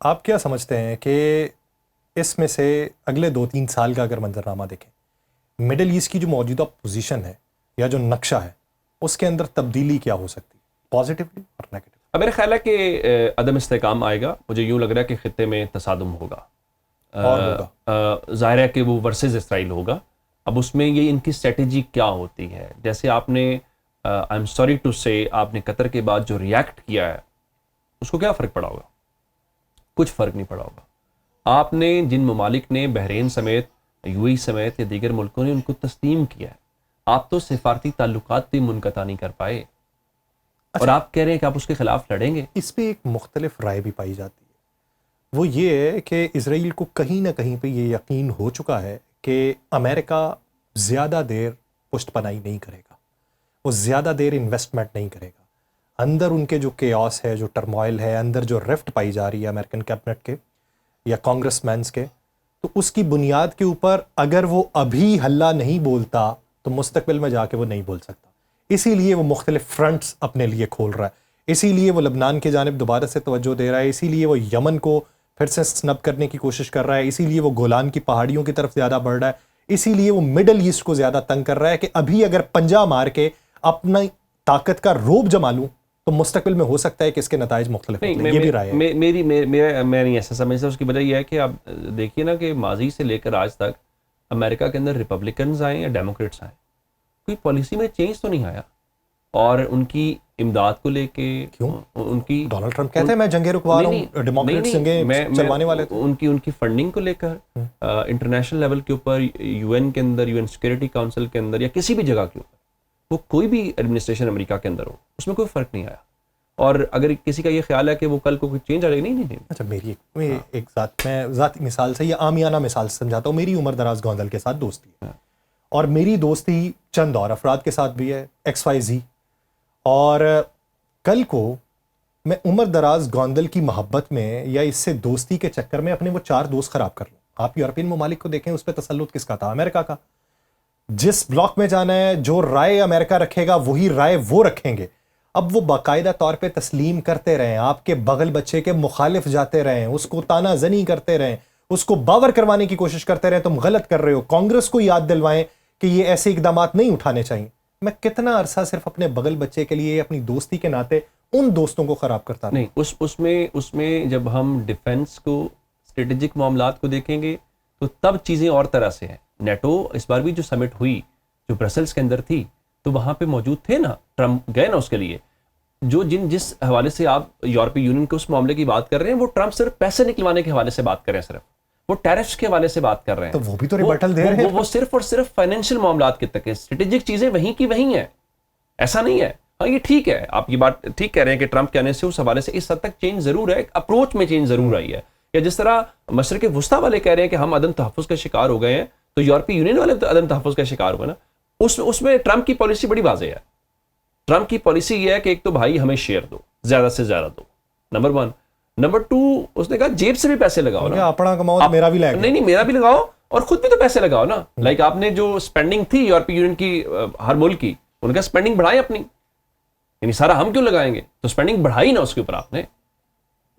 आप क्या समझते हैं कि इसमें से अगले 2-3 साल का अगर मंजरनामा देखें, मिडिल ईस्ट की जो मौजूदा पोजीशन है या जो नक्शा है उसके अंदर तब्दीली क्या हो सकती है, पॉजिटिवली और नेगेटिव? अब मेरा ख्याल है कि अदम इस्तेहकाम आएगा। मुझे यूँ लग रहा है कि ख़ित्ते में तसादुम होगा और होगा। ज़ाहिर है कि वो वर्सेस इसराइल होगा। अब उसमें ये इनकी स्ट्रेटजी क्या होती है, जैसे आपने आई एम सॉरी टू से आपने कतर के बाद जो रिएक्ट किया है उसको क्या फ़र्क पड़ा होगा? कुछ फ़र्क नहीं पड़ा होगा। आपने जिन ममालिक ने बहरीन समेत यूएई समेत या दीगर मुल्कों ने उनको तस्लीम किया है, आप तो सिफारती ताल्लुकात भी मुनक़ता नहीं कर पाए। और आप कह रहे हैं कि आप उसके खिलाफ लड़ेंगे। इस पे एक मुख्तलिफ राय भी पाई जाती है। वो ये है कि इसराइल को कहीं ना कहीं पे ये यकीन हो चुका है कि अमेरिका ज़्यादा देर पुष्टपनाही नहीं करेगा, वो ज़्यादा देर इन्वेस्टमेंट नहीं करेगा। अंदर उनके जो केओस है, जो टर्मोइल है, अंदर जो रिफ्ट पाई जा रही है अमेरिकन कैबिनेट के या कांग्रेसमैन्स के, तो उसकी बुनियाद के ऊपर अगर वो अभी हल्ला नहीं बोलता तो मुस्तकबिल में जाके वो नहीं बोल सकता। इसीलिए वो मुख्तलिफ फ्रंट्स अपने लिए खोल रहा है, इसीलिए वो लबनान की जानिब दोबारा से तवज्जो दे रहा है, इसीलिए वो यमन को फिर से स्नब करने की कोशिश कर रहा है, इसीलिए वो गोलान की पहाड़ियों की तरफ ज़्यादा बढ़ रहा है, इसीलिए वो मिडल ईस्ट को ज़्यादा तंग कर रहा है कि अभी अगर पंजा मार के अपनी ताकत का रोब जमा लूँ तो मुस्तकबिल में हो सकता है कि इसके नताइज मुख्तलिफ निकलें। ये भी राय है मैं नहीं ऐसा समझता। उसकी वजह यह है कि आप देखिए ना कि माजी से लेकर आज तक अमेरिका के अंदर रिपब्लिकन्स आए या डेमोक्रेट्स आए, कोई पॉलिसी में चेंज तो नहीं आया। और उनकी इमदाद को लेके क्यों उनकी डोनाल्ड ट्रंप कहते हैं मैं जंगे रुकवा रहा हूं, डेमोक्रेट्स जंगे चलवाने वाले थे। उनकी फंडिंग को लेकर इंटरनेशनल लेवल के ऊपर, यूएन के अंदर, यूएन सिक्योरिटी काउंसिल के अंदर या किसी भी जगह के ऊपर, वो कोई भी एडमिनिस्ट्रेशन अमेरिका के अंदर हो, उसमें कोई फ़र्क नहीं आया। और अगर किसी का ये ख्याल है कि वो कल को कोई चेंज आ जाएगा, नहीं। अच्छा, मेरी एक ज़ाती मिसाल से या आमियाना मिसाल से समझाता हूँ। मेरी उमर दराज गोंदल के साथ दोस्ती है और मेरी दोस्ती चंद और अफराद के साथ भी है, XYZ। और कल को मैं उमर दराज गोंदल की मोहब्बत में या इससे दोस्ती के चक्कर में अपने वो 4 दोस्त खराब कर लूँ। आप यूरोपियन ममालिक को देखें, उस पर तसल्लुत किसका था? अमेरिका का। जिस ब्लॉक में जाना है, जो राय अमेरिका रखेगा वही राय वो रखेंगे। अब वो बाकायदा तौर पे तस्लीम करते रहें, आपके बगल बच्चे के मुखालिफ जाते रहें, उसको तानाजनी करते रहें, उसको बावर करवाने की कोशिश करते रहें तुम गलत कर रहे हो, कांग्रेस को याद दिलवाएं कि ये ऐसे इकदाम नहीं उठाने चाहिए। मैं कितना अरसा सिर्फ अपने बगल बच्चे के लिए अपनी दोस्ती के नाते उन दोस्तों को खराब करता नहीं। उसमें जब हम डिफेंस को, स्ट्रेटेजिक मामलात को देखेंगे तो तब चीज़ें और तरह से हैं। नेटो इस बार भी जो समिट हुई, जो ब्रसल्स के अंदर थी, तो वहाँ पे मौजूद थे ना, ट्रम्प गए ना उसके लिए। जिस हवाले से आप यूरोपीय यूनियन के उस मामले की बात कर रहे हैं, वो ट्रम्प सिर्फ पैसे निकलवाने के हवाले से बात कर रहे हैं, सिर्फ वो टैरिफ्स के हवाले से बात कर रहे हैं। तो वो भी तो रिबटल दे रहे हैं। वो सिर्फ और सिर्फ फाइनेंशियल मामलात के तक है। स्ट्रेटेजिक चीजें वहीं की वहीं है, ऐसा नहीं है। हाँ, ये ठीक है, आप ये बात ठीक कह रहे हैं कि ट्रम्प कहने से उस हवाले से इस हद तक चेंज जरूर है, अप्रोच में चेंज जरूर आई है। या जिस तरह मशरक़ वुस्ता वाले कह रहे हैं कि हम अदम तहफ़्फ़ुज़ का शिकार हो गए हैं, तो यूरोपीय यूनियन वाले तो अदम तहफ़्फ़ुज़ का शिकार हुए ना। उसमें ट्रम्प की पॉलिसी बड़ी वाज़ेह है। ट्रम्प की पॉलिसी ये है कि एक तो भाई हमें शेयर दो, ज्यादा से ज्यादा दो, नंबर 1। नंबर 2, उसने कहा जेब से भी पैसे लगाओ ना, अपना कमाओ, मेरा भी लगाओ। नहीं, मेरा भी लगाओ और खुद भी तो पैसे लगाओ ना। लाइक आपने जो स्पेंडिंग थी यूरोपीय यूनियन की हर मुल्क की, उनका स्पेंडिंग बढ़ाई अपनी, यानी सारा हम क्यों लगाएंगे, तो स्पेंडिंग बढ़ाई ना उसके ऊपर आपने।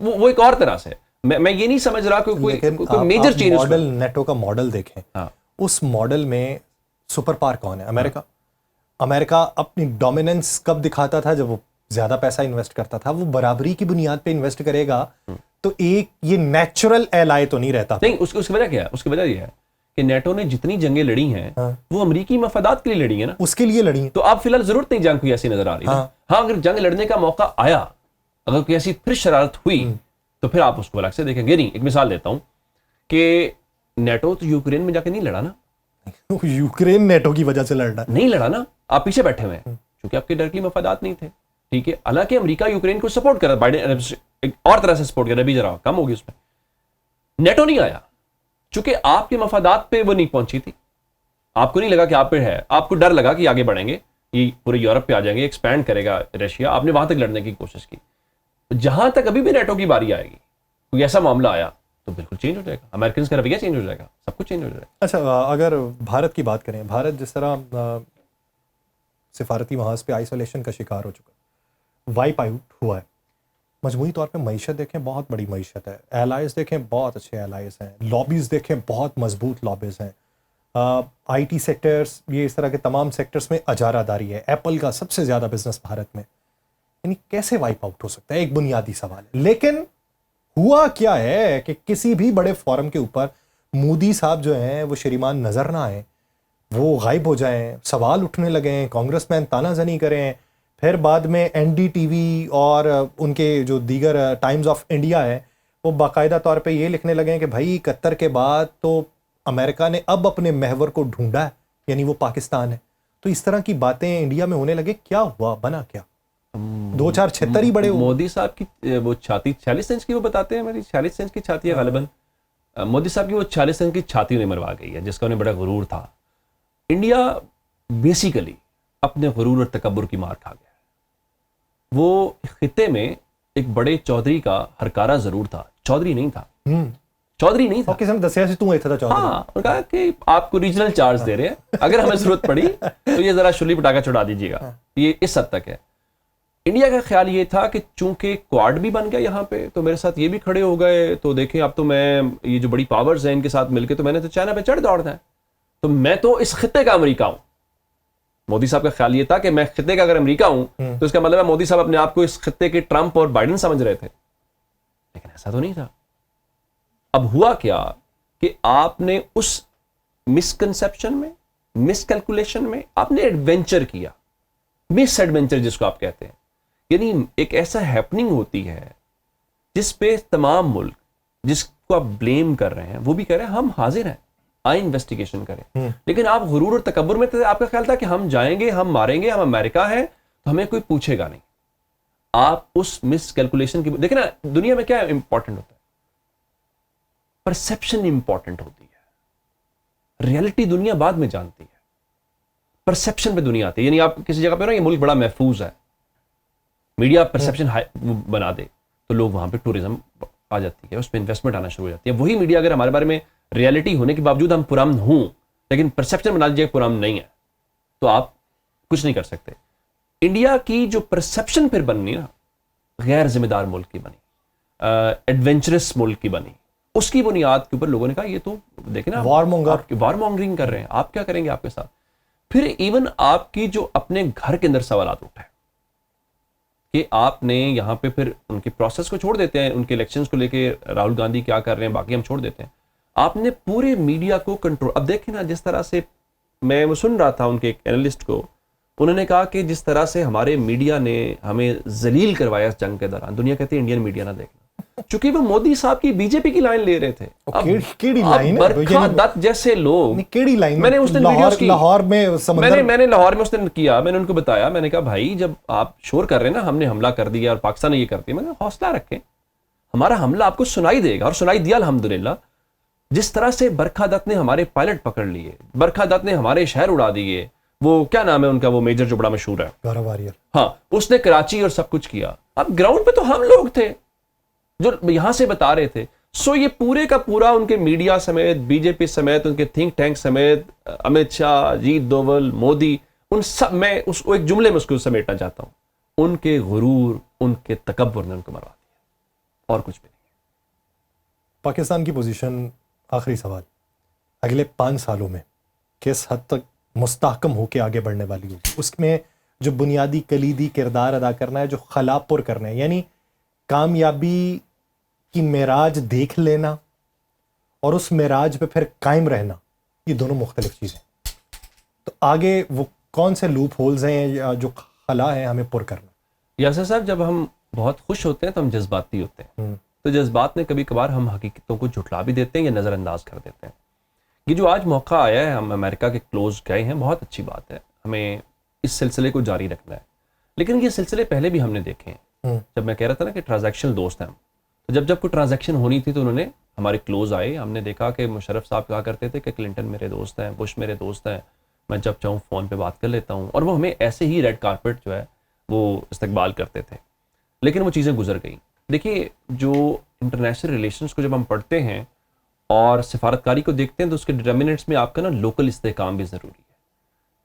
वो एक और तरह से, मैं ये नहीं समझ रहा कि कोई मेजर चेंज। मॉडल, नेटो का मॉडल देखें, उस मॉडल में सुपर पावर कौन है? अमेरिका। अमेरिका अपनी डोमिनेंस कब दिखाता था? जब वो ज्यादा पैसा इन्वेस्ट करता था। वो बराबरी की बुनियाद पे इन्वेस्ट करेगा तो एक ये नेचुरल एलाय तो नहीं रहता। नहीं, उसकी वजह क्या है? उसकी वजह यह है कि नेटो ने जितनी जंगें लड़ी हैं वो अमेरिकी मफादात के लिए लड़ी है ना, उसके लिए लड़ी। तो आप फिलहाल जरूरत नहीं जंग कोई ऐसी नजर आ रही है। हाँ, अगर जंग लड़ने का मौका आया, अगर कोई ऐसी फिर शरारत हुई तो फिर आप उसको अलग से देखेंगे। नहीं, एक मिसाल देता हूं कि नेटो तो यूक्रेन में जाके नहीं लड़ा ना। यूक्रेन नेटो की वजह से लड़ा नहीं, लड़ा ना, आप पीछे बैठे हुए हैं क्योंकि आपके डायरेक्टली मफादात नहीं थे। ठीक है, हालांकि अमेरिका यूक्रेन को सपोर्ट कर रहा, बाइडेन एक और तरह से सपोर्ट कर रहा, अभी जरा कम होगी उसमें। नेटो नहीं आया चूंकि आपके मफादात पे वो नहीं पहुंची थी। आपको नहीं लगा कि आप पे है, आपको डर लगा कि आगे बढ़ेंगे, ये पूरे यूरोप पे आ जाएंगे, एक्सपैंड करेगा रशिया, आपने वहां तक लड़ने की कोशिश की। जहां तक अभी भी नेटो की बारी आएगी, कोई ऐसा मामला आया तो बिल्कुल चेंज हो जाएगा, अमेरिकन का रवैया चेंज हो जाएगा, सब कुछ चेंज हो जाएगा। अच्छा, अगर भारत की बात करें, भारत जिस तरह सिफारती महाज पे आइसोलेशन का शिकार हो चुका, वाइप आउट हुआ है, मजमूई तौर पे मईशत देखें बहुत बड़ी मईशत है, एलाइज देखें बहुत अच्छे एलाइज हैं, लॉबीज़ देखें बहुत मजबूत लॉबीज़ हैं, आईटी सेक्टर्स, ये इस तरह के तमाम सेक्टर्स में अजारादारी है, एप्पल का सबसे ज़्यादा बिजनेस भारत में, यानी कैसे वाइप आउट हो सकता है, एक बुनियादी सवाल है। लेकिन हुआ क्या है कि किसी भी बड़े फोरम के ऊपर मोदी साहब जो हैं वो श्रीमान नज़र ना आए, वो गायब हो जाएं, सवाल उठने लगें, कांग्रेसमैन तानाजनी करें, फिर बाद में एनडीटीवी और उनके जो दीगर टाइम्स ऑफ इंडिया है वो बाकायदा तौर पे ये लिखने लगे कि भाई 71 के बाद तो अमेरिका ने अब अपने महवर को ढूंढा है, यानी वो पाकिस्तान है। तो इस तरह की बातें इंडिया में होने लगे, क्या हुआ, बना क्या? 2-4-76 ही बड़े हुए। मोदी साहब की वो छाती 46 इंच की, वो बताते हैं मेरी 46 इंच की छाती है गालिबन। मोदी साहब की वो 46 इंच की छाती उन्हें मरवा गई है, जिसका उन्हें बड़ा गुरूर था। इंडिया बेसिकली अपने गुरूर और तकब्बुर की मार खा गया है। वो खिते में एक बड़े चौधरी का हरकारा जरूर था, चौधरी नहीं था, चौधरी नहीं था। और किसी ने दसिया से तू ऐसा था चौधरी। हाँ, उन्होंने कहा कि आपको रीजनल चार्ज दे रहे हैं, अगर हमें जरूरत पड़ी तो ये जरा शुली पटाखा छुड़ा दीजिएगा। ये इस हद तक है। इंडिया का ख्याल ये था कि चूंकि क्वाड भी बन गया यहाँ पे, तो मेरे साथ ये भी खड़े हो गए, तो देखें अब तो मैं ये जो बड़ी पावर्स हैं इनके साथ मिलके तो मैंने तो चाइना पे चढ़ दौड़ना है, तो मैं तो इस खिते का अमेरिका हूं। मोदी साहब का ख्याल ये था कि मैं खिते का अगर अमेरिका हूं तो इसका मतलब है मोदी साहब अपने आप को इस खिते के ट्रंप और बाइडेन समझ रहे थे, लेकिन ऐसा तो नहीं था। अब हुआ क्या कि आपने उस मिसकंसेप्शन में, मिसकैलकुलेशन में आपने एडवेंचर किया, मिस एडवेंचर जिसको आप कहते हैं, यानी एक ऐसा हैपनिंग होती है जिस पे तमाम मुल्क जिसको आप ब्लेम कर रहे हैं वो भी कह रहे हैं हम हाजिर हैं, आए इन्वेस्टिगेशन करें। लेकिन आप गुरूर और तकब्बुर में थे, आपका ख्याल था कि हम जाएंगे, हम मारेंगे, हम अमेरिका है तो हमें कोई पूछेगा नहीं। आप उस मिस कैलकुलेशन की देखिए ना, दुनिया में क्या इंपॉर्टेंट होता है, परसेप्शन इंपॉर्टेंट होती है, रियलिटी दुनिया बाद में जानती है, परसेप्शन पे दुनिया आती है। यानी आप किसी जगह पे ना ये मुल्क बड़ा महफूज है, मीडिया परसेप्शन बना दे तो लोग वहां पे टूरिज्म आ जाती है, उस पर इन्वेस्टमेंट आना शुरू हो जाती है। वही मीडिया अगर हमारे बारे में रियलिटी होने के बावजूद हम पुरअमन हूं लेकिन परसेप्शन बना लीजिए पुरअमन नहीं है, तो आप कुछ नहीं कर सकते। इंडिया की जो परसेप्शन फिर बननी ना, गैर जिम्मेदार मुल्क की बनी, एडवेंचरस मुल्क की बनी, उसकी बुनियाद के ऊपर लोगों ने कहा ये तो देखें ना, वारमोंगरिंग कर रहे हैं, आप क्या करेंगे आपके साथ। फिर इवन आपकी जो अपने घर के अंदर सवाल उठे कि आपने यहाँ पे फिर उनके प्रोसेस को छोड़ देते हैं, उनके इलेक्शंस को लेके राहुल गांधी क्या कर रहे हैं बाकी हम छोड़ देते हैं, आपने पूरे मीडिया को कंट्रोल। अब देखें ना, जिस तरह से मैं वो सुन रहा था उनके एक एनालिस्ट को, उन्होंने कहा कि जिस तरह से हमारे मीडिया ने हमें जलील करवाया इस जंग के दौरान, दुनिया कहती है इंडियन मीडिया ना देखना, चूंकि वो मोदी साहब की बीजेपी की लाइन ले रहे थे। बरखा दत्त जैसे लोग, मैंने उस दिन लाहौर में मैंने लाहौर में उस दिन किया, मैंने उनको बताया, मैंने कहा भाई जब आप शोर कर रहे हैं ना हमने हमला कर दिया और पाकिस्तान ने ये कर दिया, मैंने हौसला रखें, हमारा हमला आपको सुनाई देगा, और सुनाई दिया अल्हम्दुलिल्लाह। जिस तरह से बरखा दत्त ने हमारे पायलट पकड़ लिए, बरखा दत्त ने हमारे शहर उड़ा दिए, वो क्या नाम है उनका, वो मेजर जो बड़ा मशहूर है, गौरव वारियर, हाँ, उसने कराची और सब कुछ किया। अब ग्राउंड पे तो हम लोग थे जो यहां से बता रहे थे। सो ये पूरे का पूरा उनके मीडिया समेत, बीजेपी समेत, उनके थिंक टैंक समेत, अमित शाह, अजीत डोवल, मोदी, उन सब, मैं उसको एक जुमले में उसको समेटना चाहता हूं, उनके गुरूर, उनके तकब्बुर ने उनको मरवा दिया और कुछ भी नहीं। पाकिस्तान की पोजीशन, आखिरी सवाल, अगले 5 सालों में किस हद तक मुस्तहकम होकर आगे बढ़ने वाली होगी? उसमें जो बुनियादी कलीदी किरदार अदा करना है, जो खलापुर करना है, यानी कामयाबी की मेराज देख लेना और उस मेराज पे फिर कायम रहना, ये दोनों मुख्तलिफ चीज़ें। तो आगे वो कौन से लूप होल्स हैं या जो खला है हमें पुर करना? यासर साहब, जब हम बहुत खुश होते हैं तो हम जज्बाती होते हैं, तो जज्बात में कभी कभार हम हकीकतों को झुठला भी देते हैं या नज़रअंदाज कर देते हैं। ये जो आज मौका आया है, हम अमेरिका के क्लोज गए हैं, बहुत अच्छी बात है, हमें इस सिलसिले को जारी रखना है। लेकिन ये सिलसिले पहले भी हमने देखे हैं। जब मैं कह रहा था ना कि ट्रांजैक्शनल दोस्त हैं हम, तो जब कोई ट्रांजैक्शन होनी थी तो उन्होंने हमारे क्लोज आए। हमने देखा कि मुशर्रफ साहब कहा करते थे कि क्लिंटन मेरे दोस्त हैं, बुश मेरे दोस्त हैं, मैं जब चाहूँ फ़ोन पे बात कर लेता हूँ, और वो हमें ऐसे ही रेड कारपेट जो है वो इस्तकबाल करते थे। लेकिन वो चीज़ें गुजर गई। देखिए, जो इंटरनेशनल रिलेशंस को जब हम पढ़ते हैं और सिफारतकारी को देखते हैं तो उसके डिटर्मिनेंट्स में आपका ना लोकल इस्तेहकाम भी ज़रूरी है।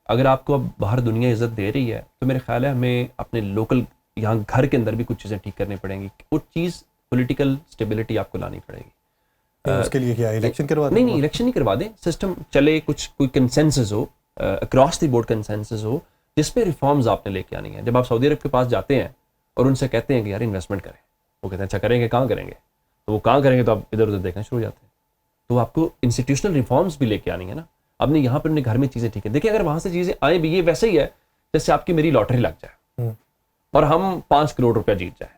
अगर आपको अब बाहर दुनिया इज़्ज़त दे रही है तो मेरे ख्याल है हमें अपने लोकल यहाँ घर के अंदर भी कुछ चीज़ें ठीक करनी पड़ेंगी। वो चीज़ पॉलिटिकल स्टेबिलिटी आपको लानी पड़ेगी। उसके लिए क्या इलेक्शन करवा दें? नहीं, इलेक्शन नहीं करवा दें, सिस्टम चले, कोई कंसेंसस हो, अक्रॉस द बोर्ड कंसेंसस हो, जिसपे रिफॉर्म्स आपने लेके आनी है। जब आप सऊदी अरब के पास जाते हैं और उनसे कहते हैं कि यार इन्वेस्टमेंट करें, वो कहते हैं अच्छा करेंगे, कहाँ करेंगे? तो वो कहाँ करेंगे तो आप इधर उधर देखना शुरू हो जाते हैं। तो आपको इंस्टीट्यूशनल रिफॉर्म्स भी लेके आनी है ना। आपने यहाँ पर अपने घर में चीज़ें ठीक है। देखिए अगर वहाँ से चीज़ें आए भी, ये वैसे ही है जैसे आपकी मेरी लॉटरी लग जाए और हम 5 करोड़ रुपया जीत जाए।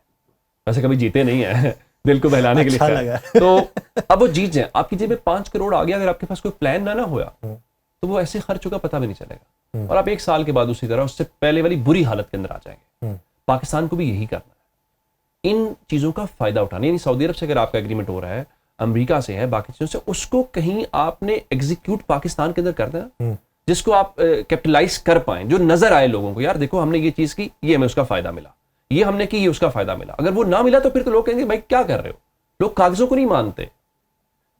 वैसे कभी जीते नहीं है, दिल को बहलाने के लिए लगा। तो अब वो जीत जाए, आपकी जेब में 5 करोड़ आ गया, अगर आपके पास कोई प्लान ना हुआ तो वो ऐसे खर्च होगा पता भी नहीं चलेगा, और आप 1 साल के बाद उसी तरह उससे पहले वाली बुरी हालत के अंदर आ जाएंगे। पाकिस्तान को भी यही करना है, इन चीजों का फायदा उठाना। यानी सऊदी अरब से अगर आपका एग्रीमेंट हो रहा है, अमेरिका से है, बाकी चीजों से, उसको कहीं आपने एग्जीक्यूट पाकिस्तान के अंदर कर देना, जिसको आप कैपिटलाइज कर पाए, जो नजर आए लोगों को, यार देखो हमने ये चीज की, ये हमें उसका फायदा मिला, ये हमने की, ये उसका फायदा मिला। अगर वो ना मिला तो फिर तो लोग कहेंगे भाई क्या कर रहे हो, लोग कागजों को नहीं मानते।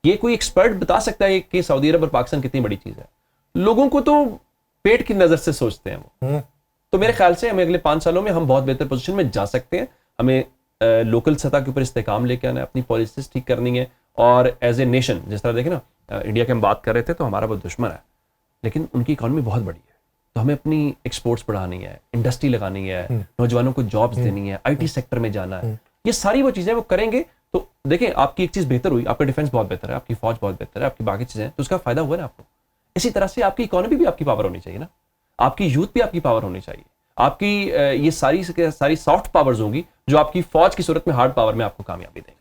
ये कोई एक्सपर्ट बता सकता है कि सऊदी अरब और पाकिस्तान कितनी बड़ी चीज है, लोगों को तो पेट की नजर से सोचते हैं वो। तो मेरे ख्याल से हमें अगले 5 सालों में हम बहुत बेहतर पोजीशन में जा सकते हैं। हमें लोकल सतह के ऊपर इस्तेकाम लेके आना है, अपनी पॉलिसीज ठीक करनी है, और एज ए नेशन, जिस तरह देखें ना, इंडिया की हम बात कर रहे थे तो हमारा वो दुश्मन है, लेकिन उनकी इकॉनमी बहुत बड़ी है, तो हमें अपनी एक्सपोर्ट्स बढ़ानी है, इंडस्ट्री लगानी है, नौजवानों को जॉब्स देनी है, IT सेक्टर में जाना है। ये सारी वो चीजें वो करेंगे तो देखें आपकी एक चीज बेहतर हुई, आपका डिफेंस बहुत बेहतर है, आपकी फौज बहुत बेहतर है, आपकी बाकी चीजें, तो उसका फायदा हुआ ना आपको। इसी तरह से आपकी इकोनॉमी भी आपकी पावर होनी चाहिए ना, आपकी यूथ भी आपकी पावर होनी चाहिए, आपकी ये सारी सॉफ्ट पावर्स होंगी जो आपकी फौज की सूरत में हार्ड पावर में आपको कामयाबी देंगी।